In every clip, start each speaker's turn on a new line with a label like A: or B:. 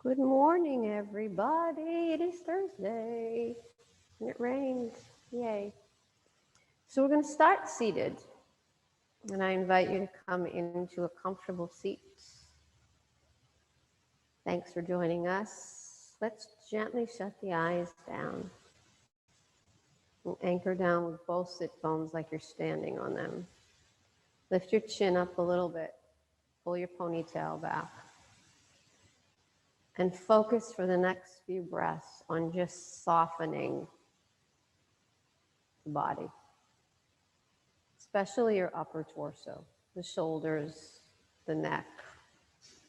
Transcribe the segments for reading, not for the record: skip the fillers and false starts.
A: Good morning, everybody. It is Thursday and it rains. Yay. So we're going to start seated. And I invite you to come into a comfortable seat. Thanks for joining us. Let's gently shut the eyes down. And anchor down with both sit bones like you're standing on them. Lift your chin up a little bit. Pull your ponytail back. And focus for the next few breaths on just softening the body, especially your upper torso, the shoulders, the neck,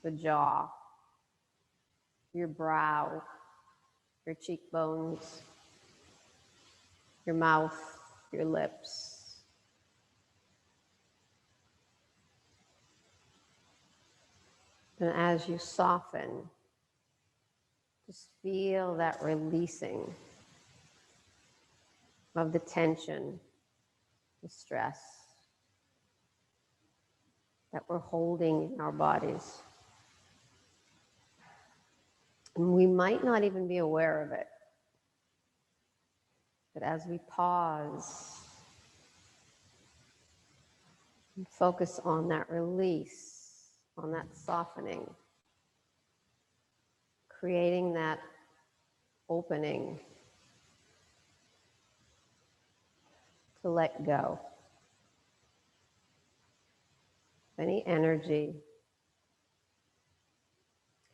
A: the jaw, your brow, your cheekbones, your mouth, your lips. And as you soften, just feel that releasing of the tension, the stress that we're holding in our bodies. And we might not even be aware of it. But as we pause and focus on that release, on that softening, creating that opening to let go of any energy,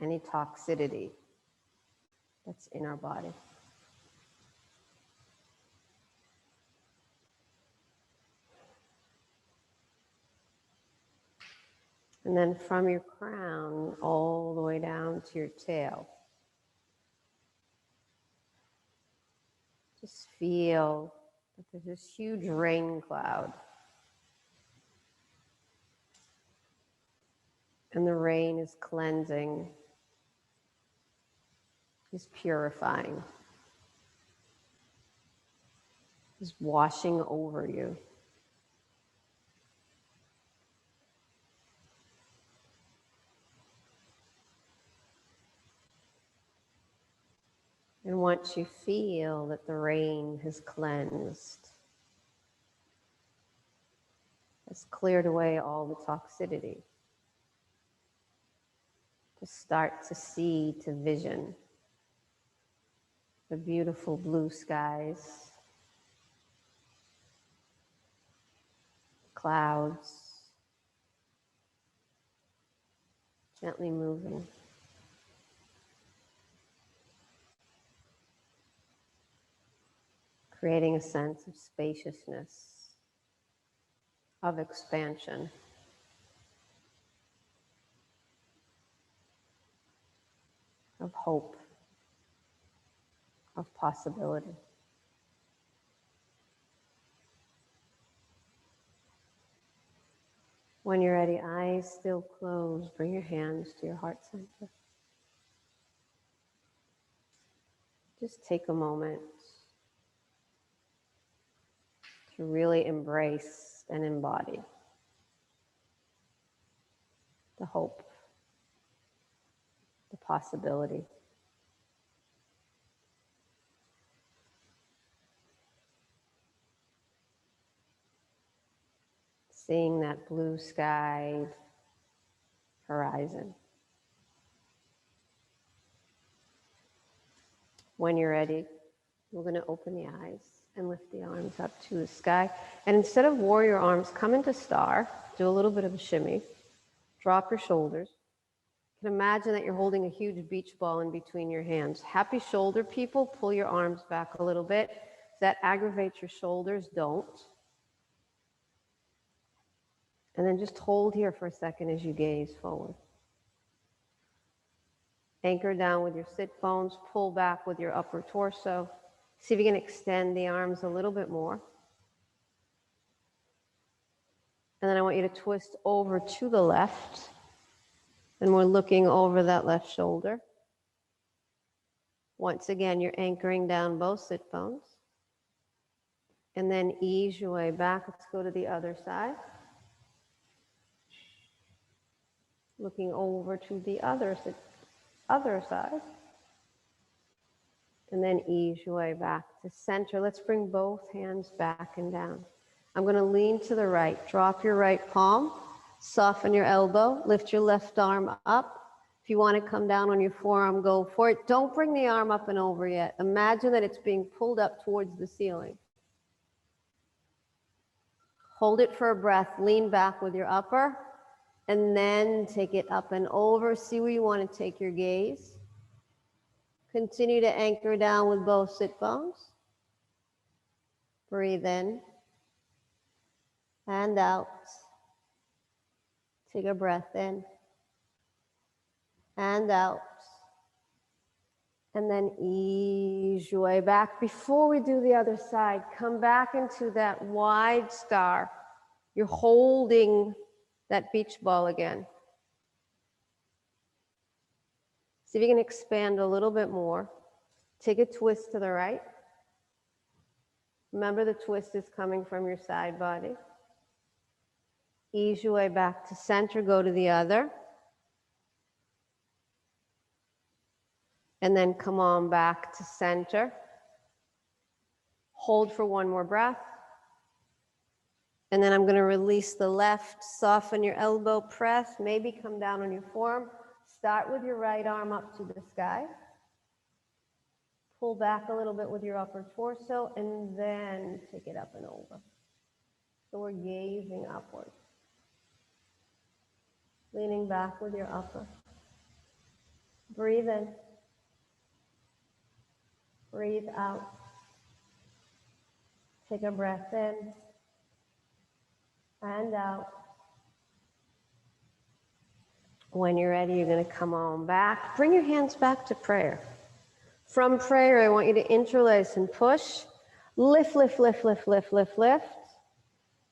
A: any toxicity that's in our body. And then from your crown all the way down to your tail, just feel that there's this huge rain cloud. And the rain is cleansing, is purifying, is washing over you. And once you feel that the rain has cleansed, has cleared away all the toxicity, to start to see, to vision the beautiful blue skies, clouds, gently moving. Creating a sense of spaciousness, of expansion. Of hope, of possibility. When you're ready, eyes still closed, bring your hands to your heart center. Just take a moment to really embrace and embody the hope, the possibility. Seeing that blue sky horizon. When you're ready, we're going to open the eyes and lift the arms up to the sky. And instead of warrior arms, come into star. Do a little bit of a shimmy. Drop your shoulders. You can imagine that you're holding a huge beach ball in between your hands. Happy shoulder people, pull your arms back a little bit. If that aggravates your shoulders, don't. And then just hold here for a second as you gaze forward. Anchor down with your sit bones, pull back with your upper torso. See if you can extend the arms a little bit more. And then I want you to twist over to the left. And we're looking over that left shoulder. Once again, you're anchoring down both sit bones. And then ease your way back. Let's go to the other side. Looking over to the other sit Other side. And then ease your way back to center. Let's bring both hands back and down. I'm going to lean to the right. Drop your right palm. Soften your elbow. Lift your left arm up. If you want to come down on your forearm, go for it. Don't bring the arm up and over yet. Imagine that it's being pulled up towards the ceiling. Hold it for a breath. Lean back with your upper. And then take it up and over. See where you want to take your gaze. Continue to anchor down with both sit bones. Breathe in and out. Take a breath in and out. And then ease your way back. Before we do the other side, come back into that wide star. You're holding that beach ball again. See if you can expand a little bit more. Take a twist to the right. Remember, the twist is coming from your side body. Ease your way back to center, go to the other. And then come on back to center. Hold for one more breath. And then I'm going to release the left, soften your elbow, press, maybe come down on your forearm. Start with your right arm up to the sky. Pull back a little bit with your upper torso, and then take it up and over. So we're gazing upward. Leaning back with your upper. Breathe in. Breathe out. Take a breath in and out. When you're ready, you're going to come on back. Bring your hands back to prayer. From prayer, I want you to interlace and push. Lift, lift, lift, lift, lift, lift, lift.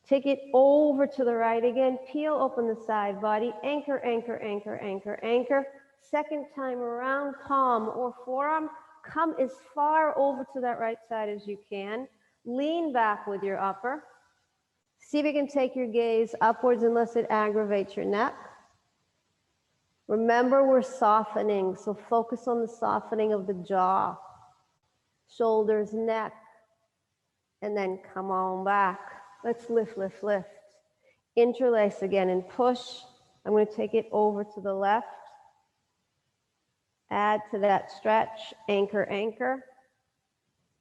A: Take it over to the right again. Peel open the side body. Anchor, anchor, anchor, anchor, anchor. Second time around, palm or forearm. Come as far over to that right side as you can. Lean back with your upper. See if you can take your gaze upwards unless it aggravates your neck. Remember, we're softening, so focus on the softening of the jaw, shoulders, neck, and then come on back. Let's lift, lift, lift. Interlace again and push. I'm going to take it over to the left. Add to that stretch, anchor, anchor.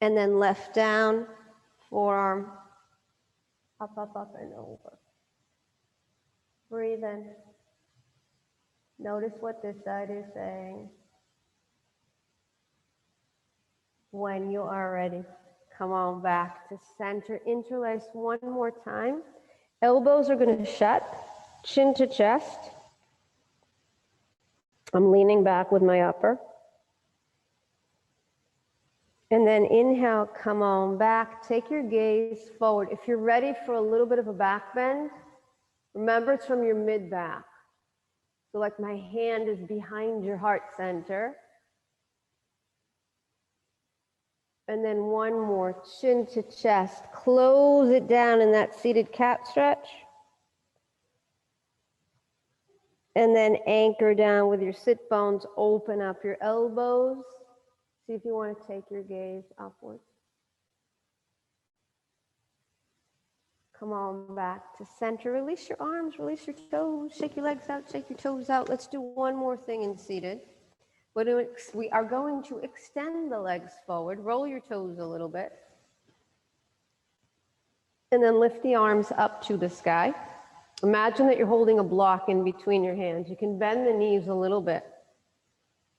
A: And then left down, forearm, up, up, up, and over. Breathe in. Notice what this side is saying. When you are ready, come on back to center. Interlace one more time. Elbows are going to shut, chin to chest. I'm leaning back with my upper. And then inhale, come on back. Take your gaze forward. If you're ready for a little bit of a back bend, remember it's from your mid-back. So like my hand is behind your heart center. And then one more, chin to chest. Close it down in that seated cat stretch. And then anchor down with your sit bones. Open up your elbows. See if you want to take your gaze upwards. Come on back to center. Release your arms, release your toes. Shake your legs out, shake your toes out. Let's do one more thing in seated. We are going to extend the legs forward. Roll your toes a little bit. And then lift the arms up to the sky. Imagine that you're holding a block in between your hands. You can bend the knees a little bit.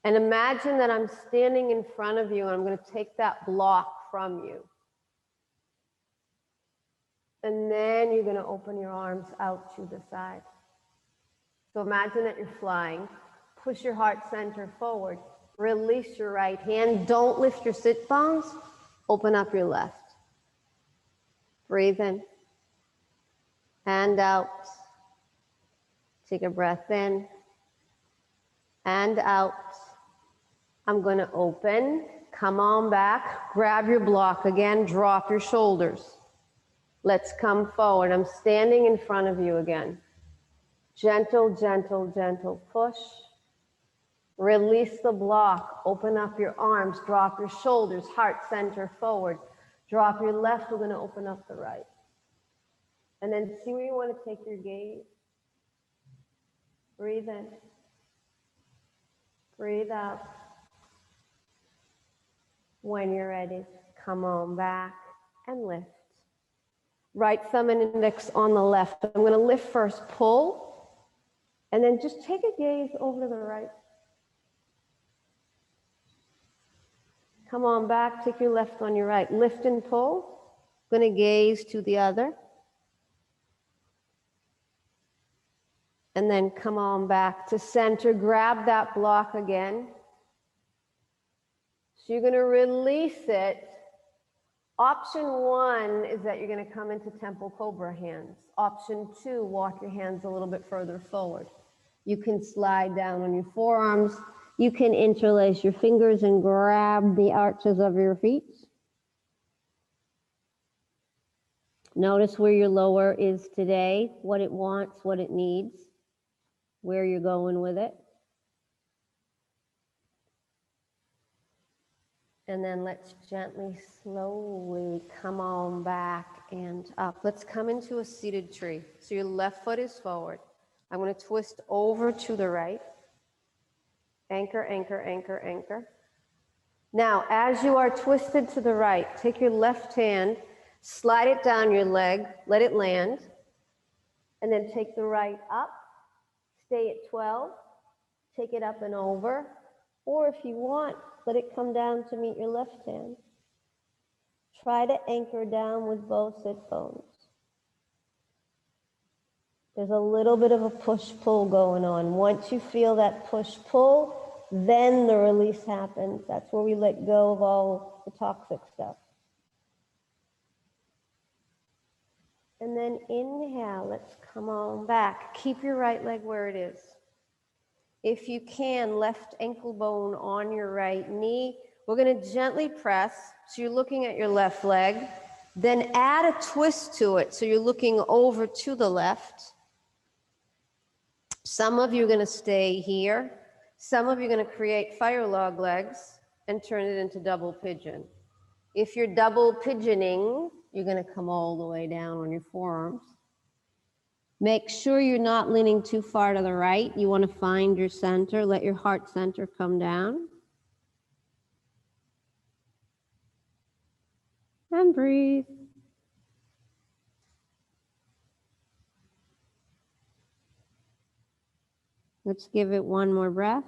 A: And imagine that I'm standing in front of you and I'm going to take that block from you. And then you're going to open your arms out to the side. So imagine that you're flying. Push your heart center forward. Release your right hand. Don't lift your sit bones. Open up your left. Breathe in. And out. Take a breath in. And out. I'm going to open. Come on back. Grab your block again. Drop your shoulders. Let's come forward. I'm standing in front of you again. Gentle, gentle, gentle push. Release the block. Open up your arms. Drop your shoulders. Heart center forward. Drop your left. We're going to open up the right. And then see where you want to take your gaze. Breathe in. Breathe out. When you're ready, come on back and lift. Right thumb and index on the left. I'm going to lift first, pull, and then just take a gaze over to the right. Come on back, take your left on your right. Lift and pull. Going to gaze to the other. And then come on back to center. Grab that block again. So you're going to release it. Option 1 is that you're going to come into temple cobra hands. Option 2, walk your hands a little bit further forward. You can slide down on your forearms. You can interlace your fingers and grab the arches of your feet. Notice where your lower is today, what it wants, what it needs, where you're going with it. And then let's gently, slowly come on back and up. Let's come into a seated tree. So your left foot is forward. I'm going to twist over to the right. Anchor, anchor, anchor, anchor. Now, as you are twisted to the right, take your left hand, slide it down your leg, let it land, and then take the right up. Stay at 12. Take it up and over. Or if you want, let it come down to meet your left hand. Try to anchor down with both sit bones. There's a little bit of a push-pull going on. Once you feel that push-pull, then the release happens. That's where we let go of all the toxic stuff. And then inhale, let's come on back. Keep your right leg where it is. If you can, left ankle bone on your right knee. We're going to gently press. So you're looking at your left leg. Then add a twist to it. So you're looking over to the left. Some of you are going to stay here. Some of you are going to create fire log legs and turn it into double pigeon. If you're double pigeoning, you're going to come all the way down on your forearms. Make sure you're not leaning too far to the right. You want to find your center. Let your heart center come down. And breathe. Let's give it one more breath.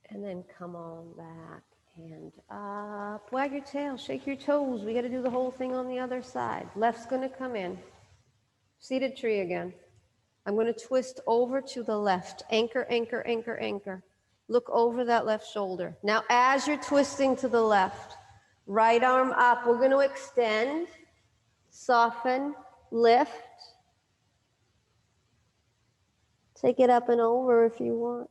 A: And then come on back and up. Wag your tail, shake your toes. We got to do the whole thing on the other side. Left's going to come in. Seated tree again. I'm going to twist over to the left. Anchor, anchor, anchor, anchor. Look over that left shoulder. Now, as you're twisting to the left, right arm up. We're going to extend, soften, lift. Take it up and over if you want.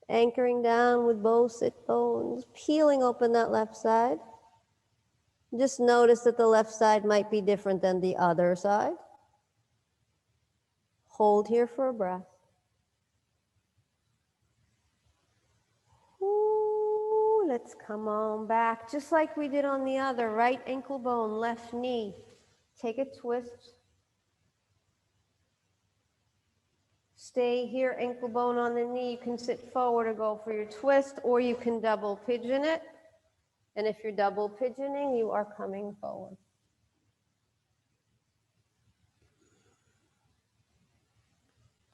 A: Anchoring down with both sit bones, peeling open that left side. Just notice that the left side might be different than the other side. Hold here for a breath. Ooh, let's come on back, just like we did on the other. Right ankle bone, left knee. Take a twist. Stay here, ankle bone on the knee. You can sit forward or go for your twist, or you can double pigeon it. And if you're double pigeoning, you are coming forward.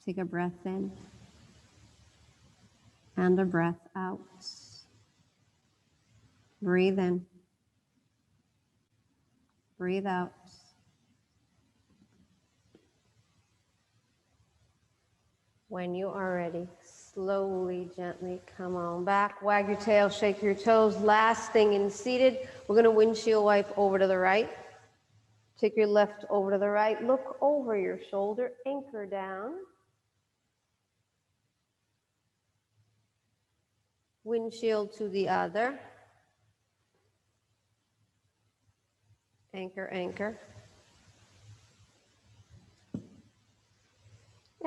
A: Take a breath in and a breath out. Breathe in. Breathe out. When you are ready, slowly, gently come on back. Wag your tail, shake your toes. Last thing in seated, we're going to windshield wipe over to the right. Take your left over to the right. Look over your shoulder. Anchor down. Windshield to the other. Anchor, anchor.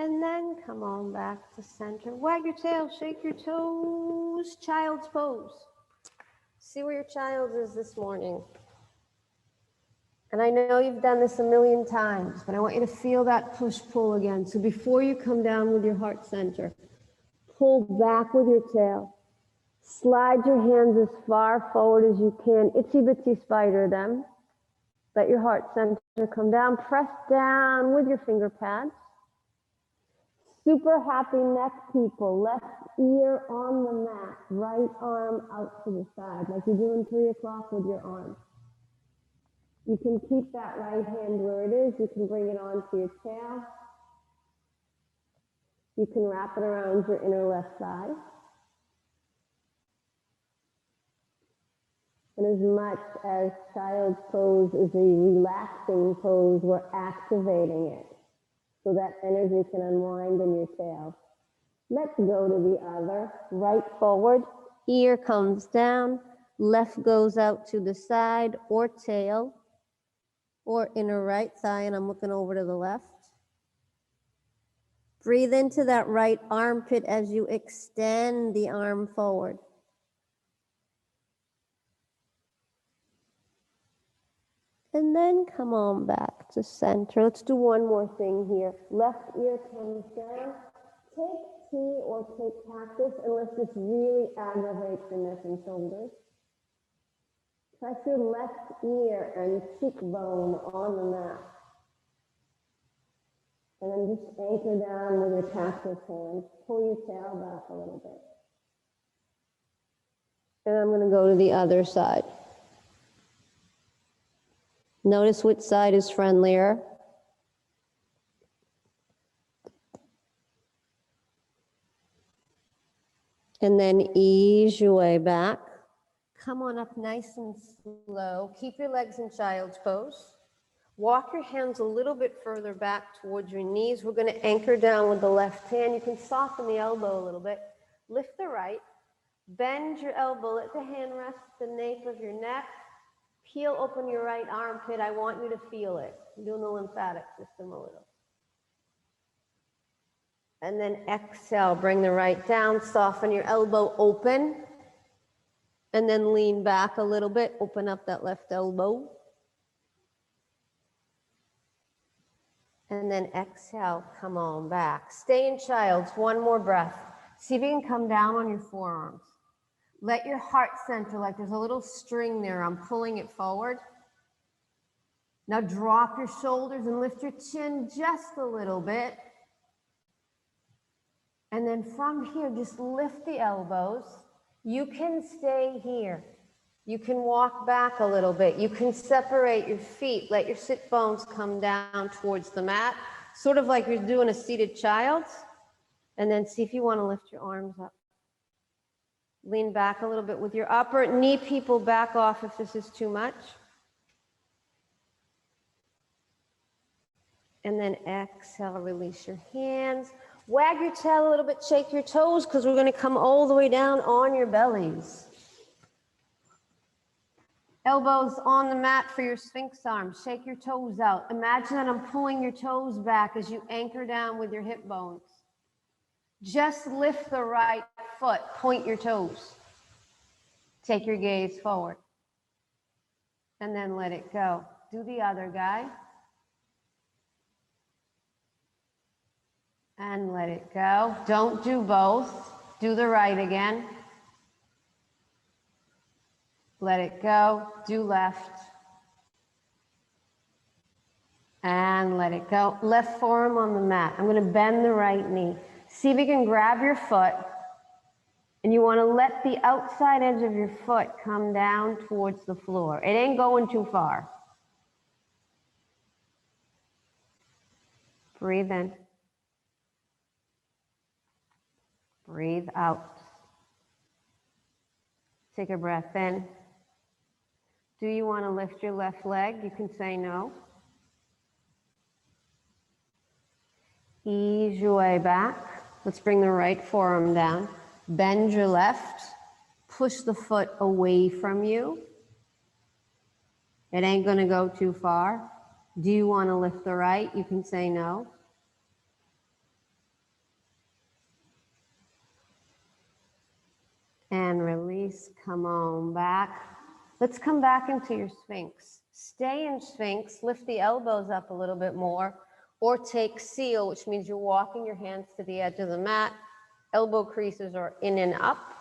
A: And then come on back to center. Wag your tail, shake your toes, child's pose. See where your child is this morning. And I know you've done this a million times, but I want you to feel that push-pull again. So before you come down with your heart center, pull back with your tail. Slide your hands as far forward as you can. Itsy-bitsy spider them. Let your heart center come down. Press down with your finger pads. Super happy neck, people. Left ear on the mat. Right arm out to the side, like you're doing 3 o'clock with your arm. You can keep that right hand where it is. You can bring it onto your tail. You can wrap it around your inner left thigh. And as much as child's pose is a relaxing pose, we're activating it so that energy can unwind in your tail. Let's go to the other. Right forward, ear comes down, left goes out to the side or tail or inner right thigh, and I'm looking over to the left. Breathe into that right armpit as you extend the arm forward. And then come on back to center. Let's do one more thing here. Left ear comes down. Take tea or take cactus, unless this really aggravates your neck and shoulders. Press your left ear and cheekbone on the mat. And then just anchor down with your cactus hand. Pull your tail back a little bit. And I'm going to go to the other side. Notice which side is friendlier. And then ease your way back. Come on up nice and slow. Keep your legs in child's pose. Walk your hands a little bit further back towards your knees. We're going to anchor down with the left hand. You can soften the elbow a little bit. Lift the right. Bend your elbow. Let the hand rest the nape of your neck. Peel open your right armpit. I want you to feel it. I'm doing the lymphatic system a little. And then exhale, bring the right down, soften your elbow open. And then lean back a little bit, open up that left elbow. And then exhale, come on back. Stay in child's, one more breath. See if you can come down on your forearms. Let your heart center, like there's a little string there, I'm pulling it forward. Now drop your shoulders and lift your chin just a little bit. And then from here, just lift the elbows. You can stay here. You can walk back a little bit. You can separate your feet. Let your sit bones come down towards the mat, sort of like you're doing a seated child. And then see if you want to lift your arms up. Lean back a little bit with your upper knee, people back off if this is too much. And then exhale, release your hands. Wag your tail a little bit, shake your toes, because we're going to come all the way down on your bellies. Elbows on the mat for your sphinx arms. Shake your toes out. Imagine that I'm pulling your toes back as you anchor down with your hip bones. Just lift the right foot, point your toes. Take your gaze forward. And then let it go. Do the other guy. And let it go. Don't do both. Do the right again. Let it go. Do left. And let it go. Left forearm on the mat. I'm going to bend the right knee. See if you can grab your foot. And you want to let the outside edge of your foot come down towards the floor. It ain't going too far. Breathe in. Breathe out. Take a breath in. Do you want to lift your left leg? You can say no. Ease your way back. Let's bring the right forearm down. Bend your left. Push the foot away from you. It ain't going to go too far. Do you want to lift the right? You can say no. And release, come on back. Let's come back into your Sphinx. Stay in Sphinx, lift the elbows up a little bit more, or take seal, which means you're walking your hands to the edge of the mat. Elbow creases are in and up.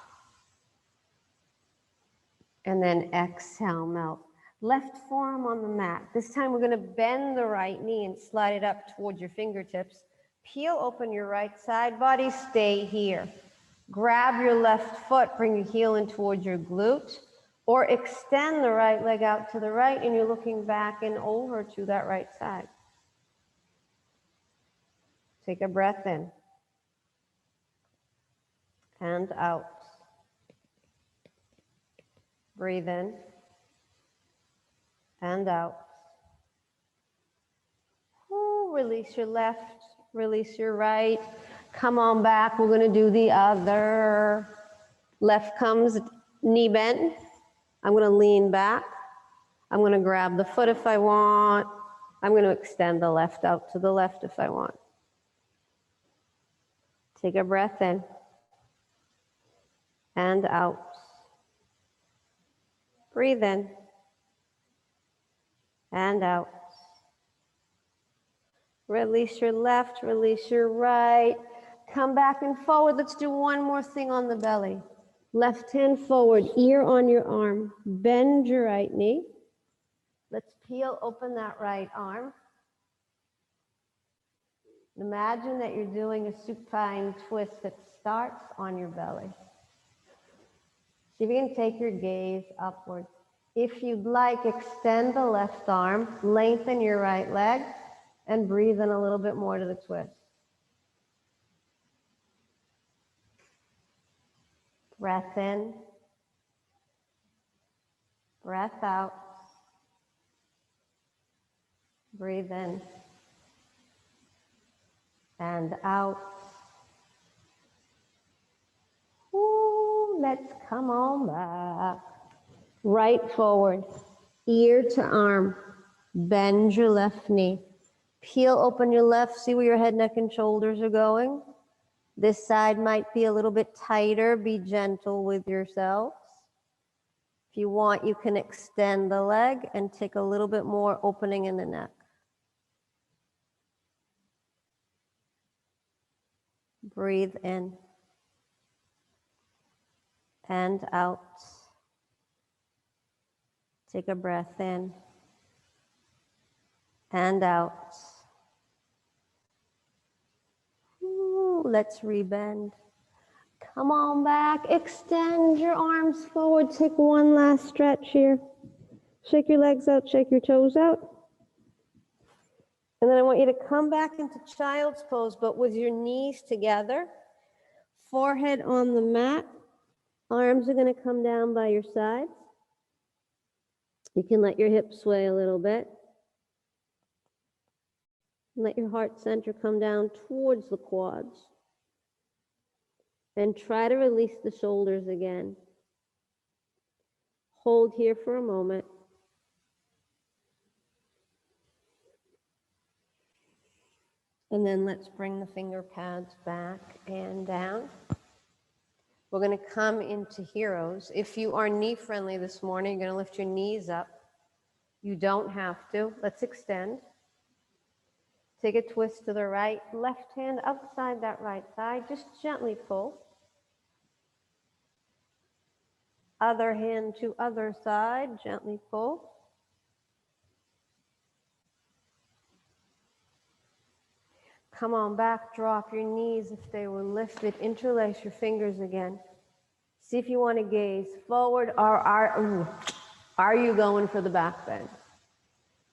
A: And then exhale, melt. Left forearm on the mat. This time we're going to bend the right knee and slide it up towards your fingertips. Peel open your right side body, stay here. Grab your left foot, bring your heel in towards your glute, or extend the right leg out to the right and you're looking back and over to that right side. Take a breath in and out. Breathe in and out. Ooh, release your left, release your right. Come on back. We're going to do the other. Left comes, knee bent. I'm going to lean back. I'm going to grab the foot if I want. I'm going to extend the left out to the left if I want. Take a breath in and out. Breathe in and out. Release your left, release your right. Come back and forward. Let's do one more thing on the belly. Left hand forward, ear on your arm. Bend your right knee. Let's peel open that right arm. Imagine that you're doing a supine twist that starts on your belly. See if you can take your gaze upwards. If you'd like, extend the left arm, lengthen your right leg, and breathe in a little bit more to the twist. Breath in, breath out, breathe in, and out. Ooh, let's come on back. Right forward, ear to arm, bend your left knee. Peel open your left, see where your head, neck, and shoulders are going. This side might be a little bit tighter. Be gentle with yourselves. If you want, you can extend the leg and take a little bit more opening in the neck. Breathe in and out. Take a breath in and out. Ooh, let's rebend. Come on back. Extend your arms forward. Take one last stretch here. Shake your legs out, shake your toes out. And then I want you to come back into child's pose, but with your knees together, forehead on the mat. Arms are going to come down by your sides. You can let your hips sway a little bit. Let your heart center come down towards the quads. And try to release the shoulders again. Hold here for a moment. And then let's bring the finger pads back and down. We're going to come into heroes. If you are knee friendly this morning, you're going to lift your knees up. You don't have to. Let's extend. Take a twist to the right. Left hand outside that right side. Just gently pull. Other hand to other side. Gently pull. Come on back, drop your knees if they were lifted. Interlace your fingers again. See if you want to gaze forward or are you going for the back bend?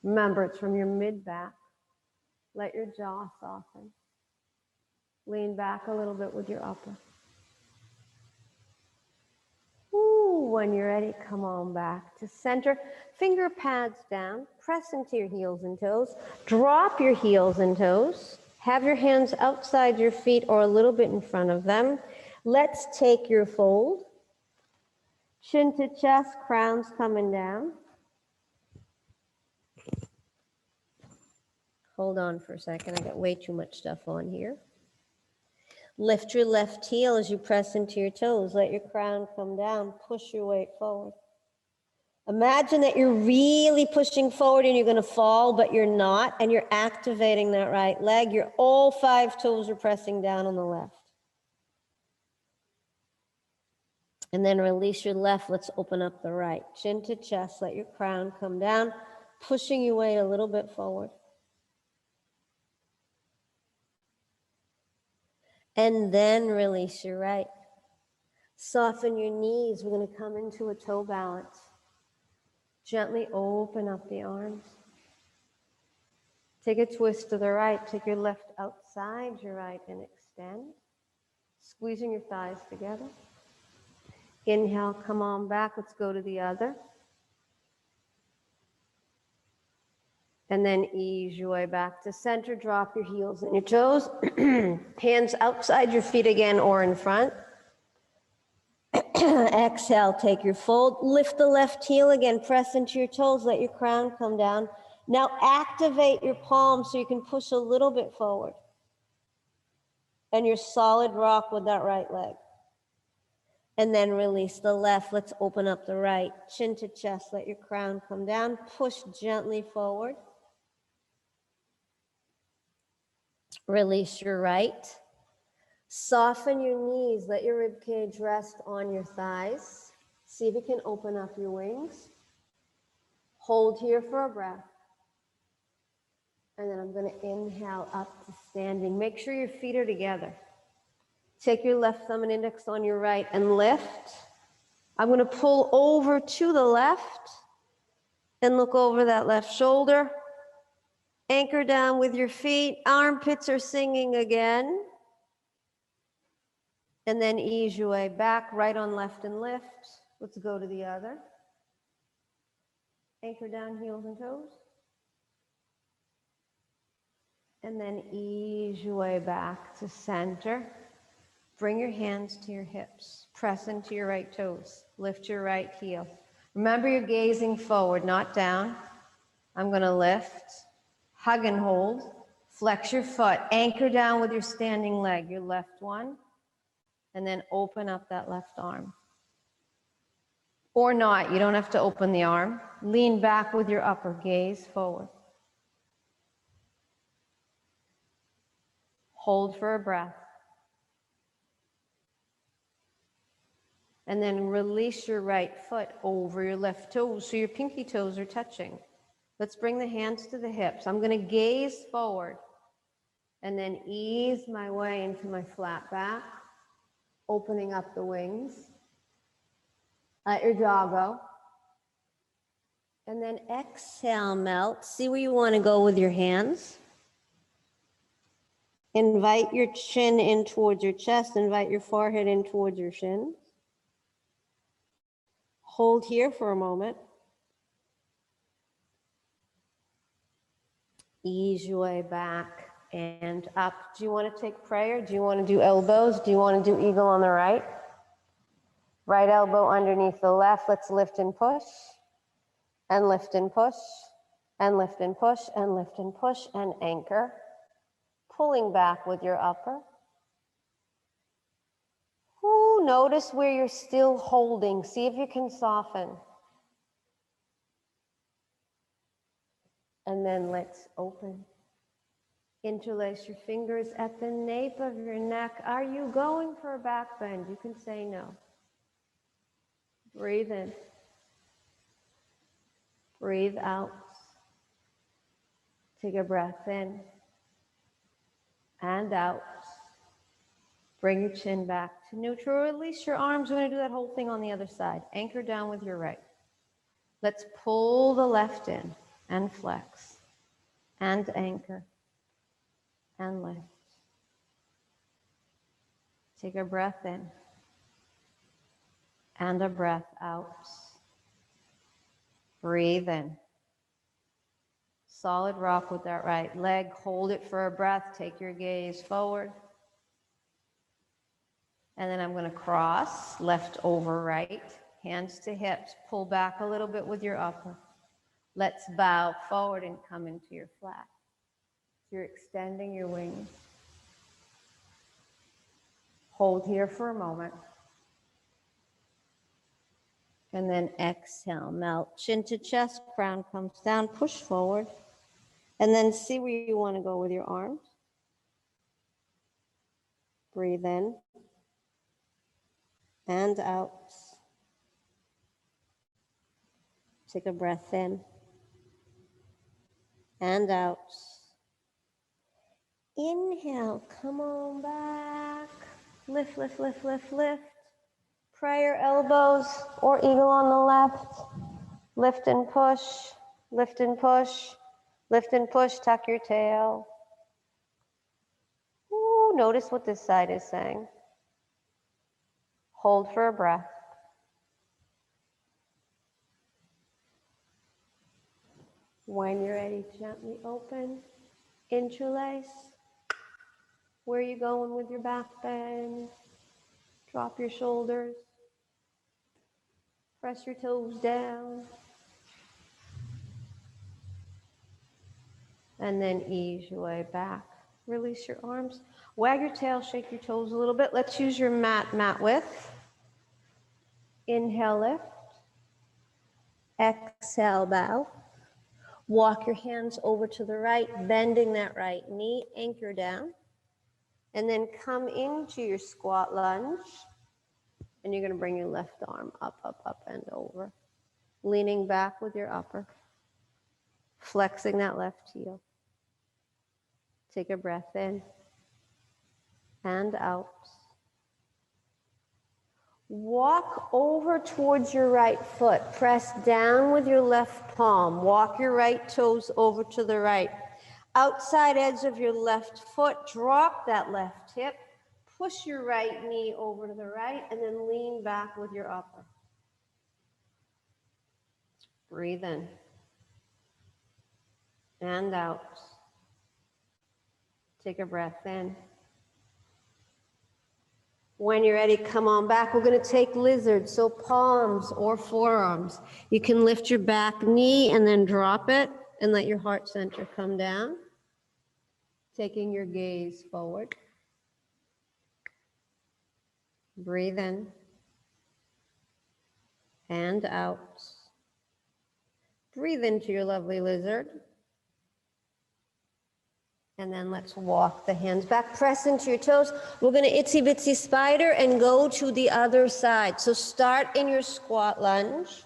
A: Remember, it's from your mid-back. Let your jaw soften. Lean back a little bit with your upper. Ooh, when you're ready, come on back to center. Finger pads down. Press into your heels and toes. Drop your heels and toes. Have your hands outside your feet or a little bit in front of them. Let's take your fold. Chin to chest, crowns coming down. Hold on for a second. I got way too much stuff on here. Lift your left heel as you press into your toes. Let your crown come down. Push your weight forward. Imagine that you're really pushing forward and you're going to fall, but you're not, and you're activating that right leg. Your all 5 toes are pressing down on the left. And then release your left. Let's open up the right. Chin to chest. Let your crown come down, pushing your weight a little bit forward. And then release your right. Soften your knees. We're going to come into a toe balance. Gently open up the arms. Take a twist to the right. Take your left outside your right and extend. Squeezing your thighs together. Inhale, come on back. Let's go to the other. And then ease your way back to center. Drop your heels and your toes. Hands outside your feet again or in front. Exhale, take your fold. Lift the left heel again. Press into your toes. Let your crown come down. Now activate your palms so you can push a little bit forward. And your solid rock with that right leg. And then release the left. Let's open up the right. Chin to chest. Let your crown come down. Push gently forward. Release your right. Soften your knees. Let your rib cage rest on your thighs. See if you can open up your wings. Hold here for a breath. And then I'm going to inhale up to standing. Make sure your feet are together. Take your left thumb and index on your right and lift. I'm going to pull over to the left and look over that left shoulder. Anchor down with your feet. Armpits are singing again. And then ease your way back, right on left and lift. Let's go to the other. Anchor down, heels and toes. And then ease your way back to center. Bring your hands to your hips. Press into your right toes. Lift your right heel. Remember, you're gazing forward, not down. I'm going to lift, hug and hold. Flex your foot. Anchor down with your standing leg, your left one. And then open up that left arm. Or not, you don't have to open the arm. Lean back with your upper, gaze forward. Hold for a breath. And then release your right foot over your left toes so your pinky toes are touching. Let's bring the hands to the hips. I'm going to gaze forward and then ease my way into my flat back, opening up the wings. Let your jaw go. And then exhale, melt. See where you want to go with your hands. Invite your chin in towards your chest. Invite your forehead in towards your shin. Hold here for a moment. Ease your way back and up. Do you want to take prayer? Do you want to do elbows? Do you want to do eagle on the right? Right elbow underneath the left. Let's lift and push. And lift and push. And lift and push. And lift and push. And anchor. Pulling back with your upper. Ooh, notice where you're still holding. See if you can soften. And then let's open. Interlace your fingers at the nape of your neck. Are you going for a back bend? You can say no. Breathe in. Breathe out. Take a breath in and out. Bring your chin back to neutral. Release your arms. We're going to do that whole thing on the other side. Anchor down with your right. Let's pull the left in and flex and anchor and lift. Take a breath in and a breath out. Breathe in. Solid rock with that right leg. Hold it for a breath. Take your gaze forward. And then I'm going to cross, left over right, hands to hips. Pull back a little bit with your upper. Let's bow forward and come into your flat. You're extending your wings. Hold here for a moment. And then exhale, melt. Chin to chest, crown comes down, push forward. And then see where you want to go with your arms. Breathe in and out. Take a breath in and out. Inhale, come on back. Lift, lift, lift, lift, lift. Prayer elbows or eagle on the left. Lift and push, lift and push, lift and push, tuck your tail. Ooh, notice what this side is saying. Hold for a breath. When you're ready, gently open, interlace. Where are you going with your back bend? Drop your shoulders. Press your toes down. And then ease your way back. Release your arms. Wag your tail, shake your toes a little bit. Let's use your mat width. Inhale, lift. Exhale, bow. Walk your hands over to the right, bending that right knee, anchor down. And then come into your squat lunge. And you're going to bring your left arm up, up, up, and over. Leaning back with your upper. Flexing that left heel. Take a breath in and out. Walk over towards your right foot. Press down with your left palm. Walk your right toes over to the right. Outside edge of your left foot, drop that left hip. Push your right knee over to the right and then lean back with your upper. Breathe in and out. Take a breath in. When you're ready, come on back. We're going to take lizard, so palms or forearms. You can lift your back knee and then drop it and let your heart center come down. Taking your gaze forward. Breathe in and out. Breathe into your lovely lizard. And then let's walk the hands back. Press into your toes. We're going to itsy bitsy spider and go to the other side. So start in your squat lunge,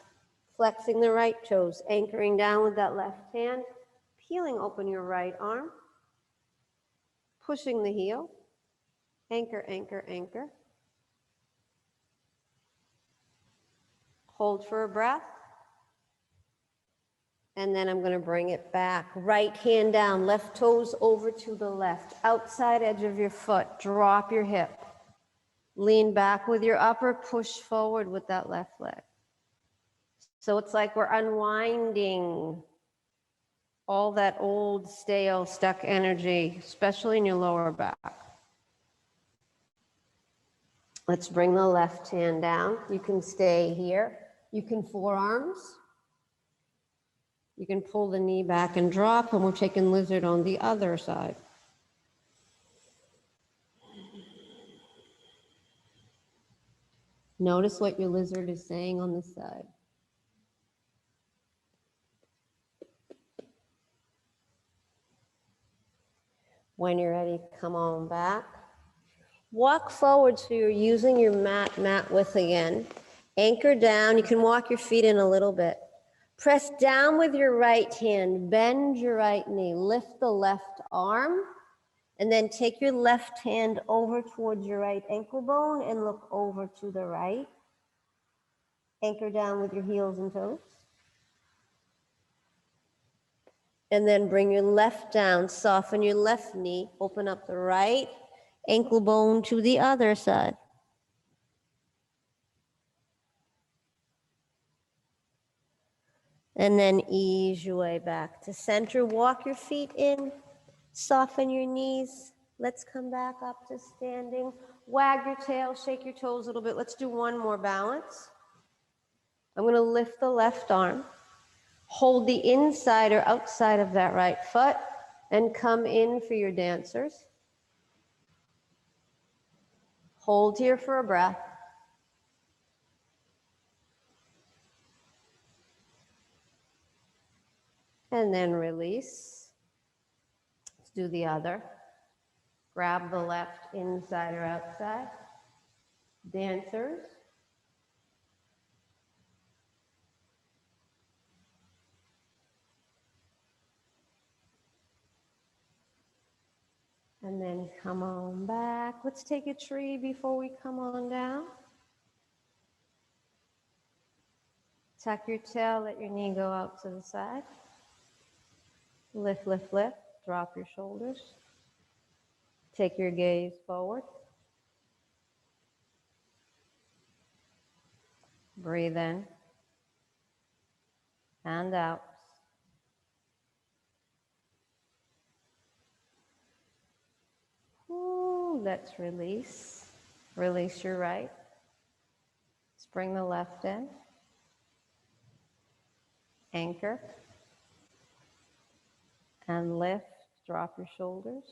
A: flexing the right toes, anchoring down with that left hand, peeling open your right arm, pushing the heel, anchor, anchor, anchor. Hold for a breath. And then I'm going to bring it back. Right hand down, left toes over to the left. Outside edge of your foot, drop your hip. Lean back with your upper, push forward with that left leg. So it's like we're unwinding all that old, stale, stuck energy, especially in your lower back. Let's bring the left hand down. You can stay here. You can forearms. You can pull the knee back and drop, and we're taking lizard on the other side. Notice what your lizard is saying on this side. When you're ready, come on back. Walk forward so you're using your mat width again. Anchor down. You can walk your feet in a little bit. Press down with your right hand, bend your right knee, lift the left arm, and then take your left hand over towards your right ankle bone and look over to the right. Anchor down with your heels and toes. And then bring your left down, soften your left knee, open up the right ankle bone to the other side. And then ease your way back to center. Walk your feet in, soften your knees. Let's come back up to standing. Wag your tail, shake your toes a little bit. Let's do one more balance. I'm going to lift the left arm, hold the inside or outside of that right foot, and come in for your dancers. Hold here for a breath. And then release. Let's do the other. Grab the left inside or outside. Dancers. And then come on back. Let's take a tree before we come on down. Tuck your tail, let your knee go out to the side. Lift, lift, lift. Drop your shoulders. Take your gaze forward. Breathe in and out. Ooh, let's release. Release your right. Let's bring the left in. Anchor. And lift. Drop your shoulders.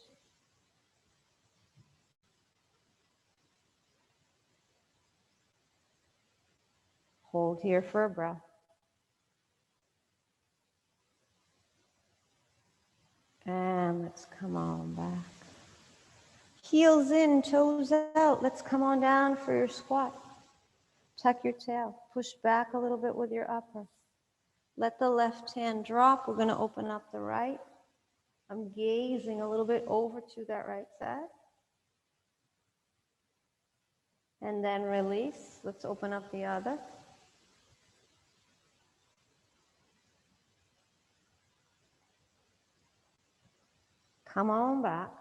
A: Hold here for a breath. And let's come on back. Heels in, toes out. Let's come on down for your squat. Tuck your tail. Push back a little bit with your upper. Let the left hand drop. We're going to open up the right. I'm gazing a little bit over to that right side. And then release. Let's open up the other. Come on back.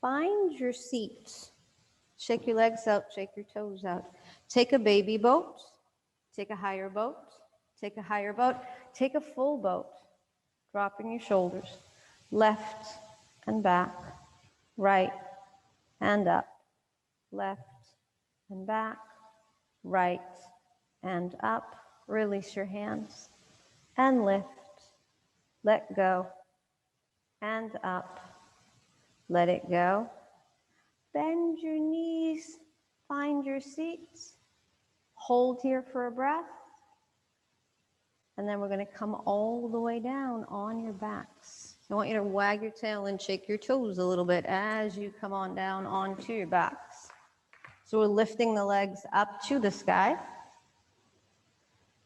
A: Find your seat. Shake your legs out, shake your toes out. Take a baby boat. Take a higher boat. Take a higher boat. Take a full boat. Dropping your shoulders. Left and back. Right and up. Left and back. Right and up. Release your hands. And lift. Let go. And up. Let it go. Bend your knees. Find your seats. Hold here for a breath. And then we're going to come all the way down on your backs. I want you to wag your tail and shake your toes a little bit as you come on down onto your backs. So we're lifting the legs up to the sky.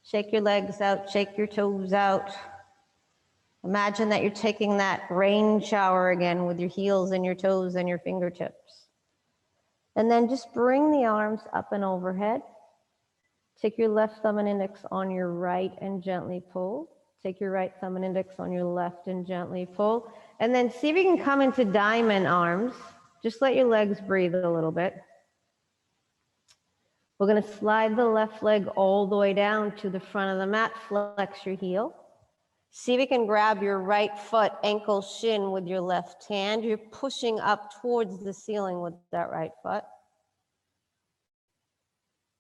A: Shake your legs out, shake your toes out. Imagine that you're taking that rain shower again with your heels and your toes and your fingertips. And then just bring the arms up and overhead. Take your left thumb and index on your right and gently pull. Take your right thumb and index on your left and gently pull. And then see if you can come into diamond arms. Just let your legs breathe a little bit. We're going to slide the left leg all the way down to the front of the mat. Flex your heel. See if you can grab your right foot, ankle, shin with your left hand. You're pushing up towards the ceiling with that right foot.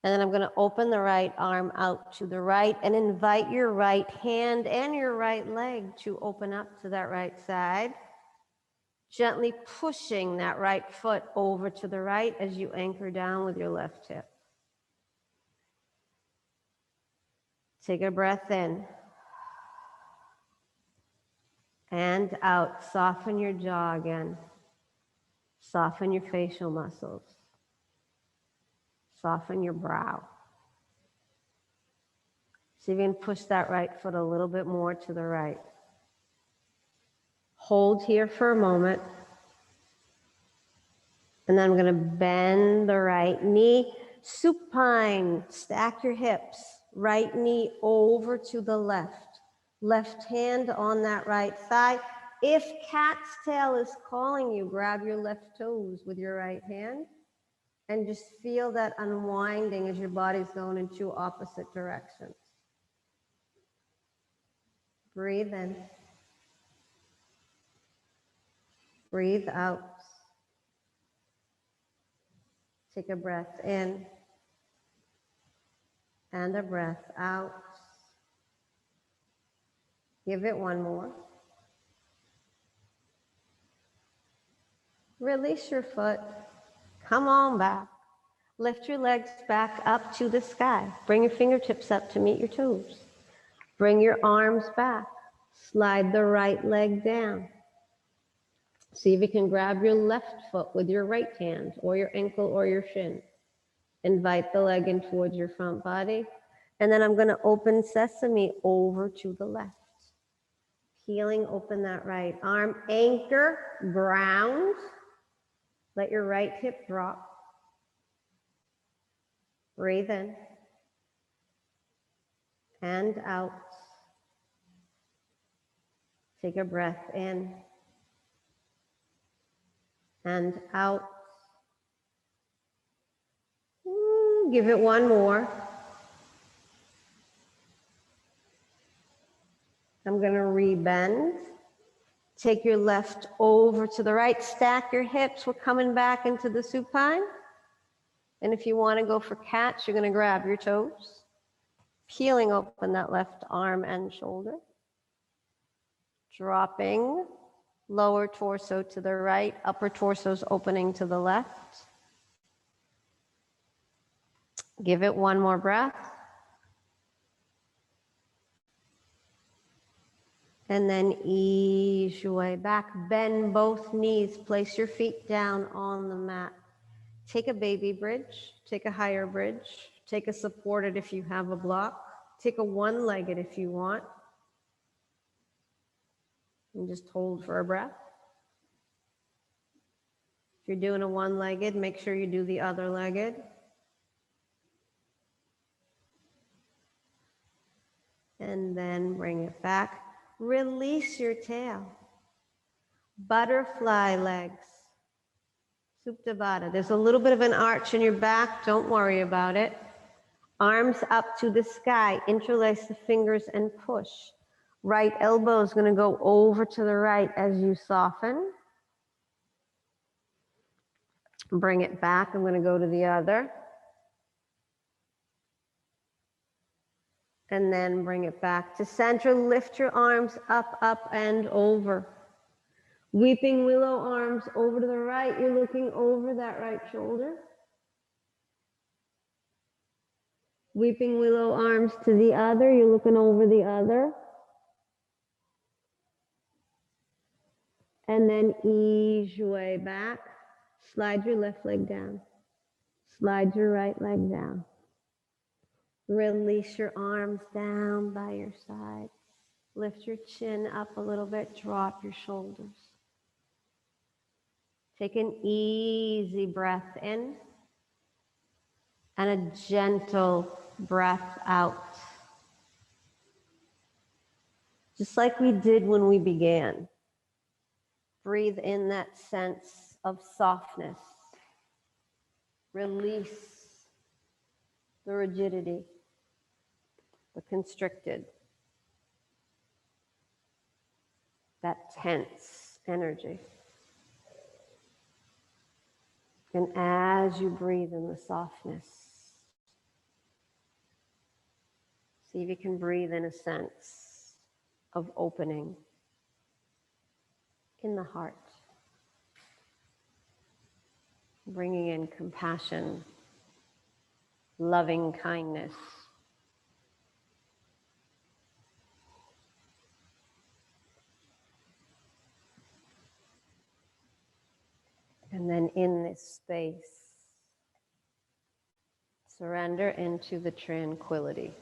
A: And then I'm going to open the right arm out to the right and invite your right hand and your right leg to open up to that right side. Gently pushing that right foot over to the right as you anchor down with your left hip. Take a breath in. And out. Soften your jaw again. Soften your facial muscles. Soften your brow. See if you can push that right foot a little bit more to the right. Hold here for a moment. And then I'm going to bend the right knee. Supine. Stack your hips. Right knee over to the left. Left hand on that right thigh. If cat's tail is calling you, grab your left toes with your right hand and just feel that unwinding as your body's going in two opposite directions. Breathe in. Breathe out. Take a breath in and a breath out. Give it one more. Release your foot. Come on back. Lift your legs back up to the sky. Bring your fingertips up to meet your toes. Bring your arms back. Slide the right leg down. See if you can grab your left foot with your right hand or your ankle or your shin. Invite the leg in towards your front body. And then I'm going to open sesame over to the left. Peeling open that right arm. Anchor, ground. Let your right hip drop. Breathe in and out. Take a breath in and out. Give it one more. I'm going to rebend. Take your left over to the right. Stack your hips. We're coming back into the supine. And if you want to go for catch, you're going to grab your toes. Peeling open that left arm and shoulder. Dropping lower torso to the right. Upper torso's opening to the left. Give it one more breath. And then ease your way back. Bend both knees. Place your feet down on the mat. Take a baby bridge. Take a higher bridge. Take a supported if you have a block. Take a one-legged if you want. And just hold for a breath. If you're doing a one-legged, make sure you do the other legged. And then bring it back. Release your tail. Butterfly legs. Supta Baddha. There's a little bit of an arch in your back. Don't worry about it. Arms up to the sky. Interlace the fingers and push. Right elbow is going to go over to the right as you soften. Bring it back. I'm going to go to the other. And then bring it back to center. Lift your arms up, up, and over. Weeping willow arms over to the right. You're looking over that right shoulder. Weeping willow arms to the other. You're looking over the other. And then ease your way back. Slide your left leg down. Slide your right leg down. Release your arms down by your sides. Lift your chin up a little bit. Drop your shoulders. Take an easy breath in and a gentle breath out. Just like we did when we began. Breathe in that sense of softness. Release the rigidity, the constricted, that tense energy. And as you breathe in the softness, see if you can breathe in a sense of opening in the heart. Bringing in compassion, loving kindness. And then in this space, surrender into the tranquility.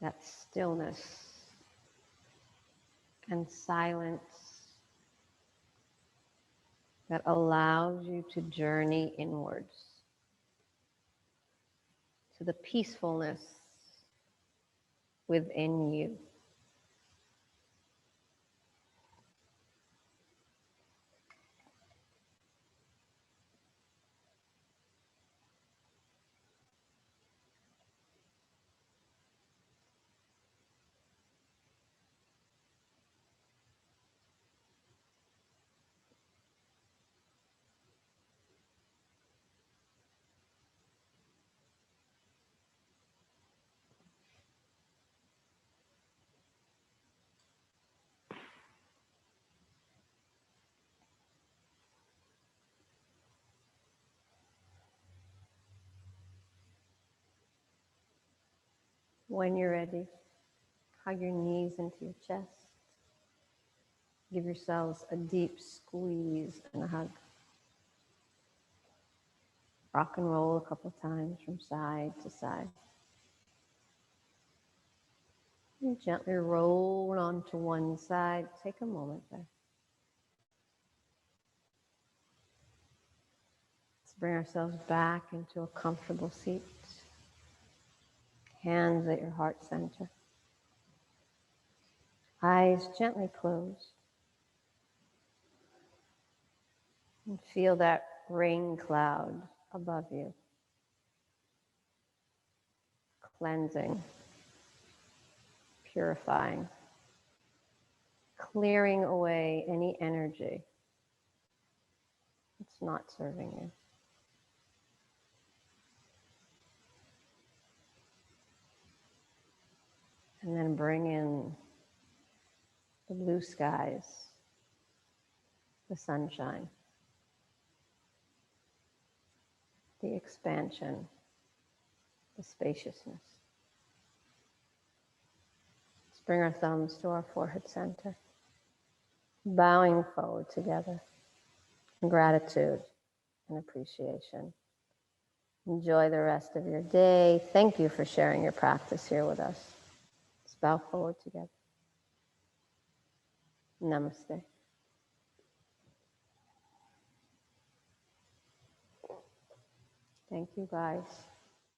A: That stillness and silence that allows you to journey inwards to the peacefulness within you. When you're ready, hug your knees into your chest. Give yourselves a deep squeeze and a hug. Rock and roll a couple times from side to side. And gently roll onto one side. Take a moment there. Let's bring ourselves back into a comfortable seat. Hands at your heart center. Eyes gently closed. And feel that rain cloud above you. Cleansing, purifying, clearing away any energy that's not serving you. And then bring in the blue skies, the sunshine, the expansion, the spaciousness. Let's bring our thumbs to our forehead center, bowing forward together in gratitude and appreciation. Enjoy the rest of your day. Thank you for sharing your practice here with us. Let's bow forward together. Namaste. Thank you, guys.